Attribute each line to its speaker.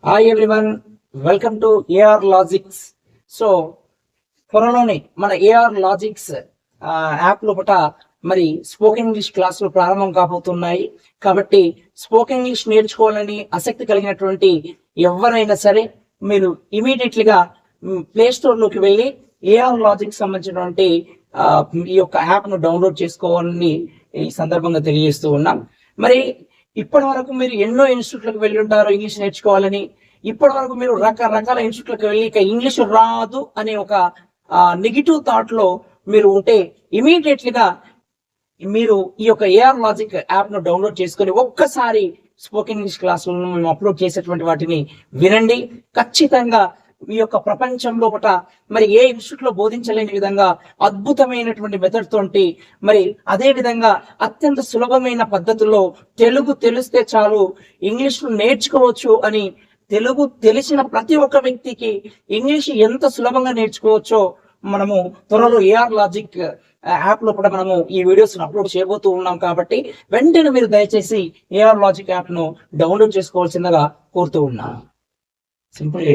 Speaker 1: Hi everyone, welcome to AR logics. So త్వరలోనే మన AR logics app లోపల మరి స్పోకెన్ ఇంగ్లీష్ క్లాసులు ప్రారంభం కాబోతున్నాయి. కాబట్టి స్పోకెన్ ఇంగ్లీష్ నేర్చుకోవాలని ఆసక్తి కలిగినటువంటి ఎవరైనా సరే మీరు ఇమీడియట్లీగా ప్లే స్టోర్ లోకి వెళ్ళి ఏఆర్ లాజిక్స్ సంబంధించినటువంటి ఈ యొక్క యాప్ ను డౌన్లోడ్ చేసుకోవాలని ఈ సందర్భంగా తెలియజేస్తూ ఉన్నాం. మరి ఇప్పటి వరకు మీరు ఎన్నో ఇన్స్టిట్యూట్లకు వెళ్ళి ఉంటారు ఇంగ్లీష్ నేర్చుకోవాలని. ఇప్పటి వరకు మీరు రకరకాల ఇన్స్టిట్యూట్లకు వెళ్ళి ఇక ఇంగ్లీష్ రాదు అనే ఒక నెగిటివ్ థాట్ లో మీరు ఉంటే ఇమీడియట్లీగా మీరు ఈ యొక్క ఏఆర్ లాజిక్ యాప్ ను డౌన్లోడ్ చేసుకుని ఒక్కసారి స్పోకెన్ ఇంగ్లీష్ క్లాసులను మేము అప్లోడ్ చేసేటువంటి వాటిని వినండి. ఖచ్చితంగా మీ యొక్క ప్రపంచం లోపల మరి ఏ ఇన్స్టిట్యూట్ లో బోధించలేని విధంగా అద్భుతమైనటువంటి మెథడ్ తోటి మరి అదే విధంగా అత్యంత సులభమైన పద్ధతుల్లో తెలుగు తెలిస్తే చాలు ఇంగ్లీష్ నేర్చుకోవచ్చు అని, తెలుగు తెలిసిన ప్రతి ఒక్క వ్యక్తికి ఇంగ్లీష్ ఎంత సులభంగా నేర్చుకోవచ్చో మనము త్వరలో ఏఆర్ లాజిక్ యాప్ లో కూడా మనము ఈ వీడియోస్ అప్లోడ్ చేయబోతూ ఉన్నాం. కాబట్టి వెంటనే మీరు దయచేసి ఏఆర్ లాజిక్ యాప్ ను డౌన్లోడ్ చేసుకోవాల్సిందిగా కోరుతూ ఉన్నాను. సింపుల్.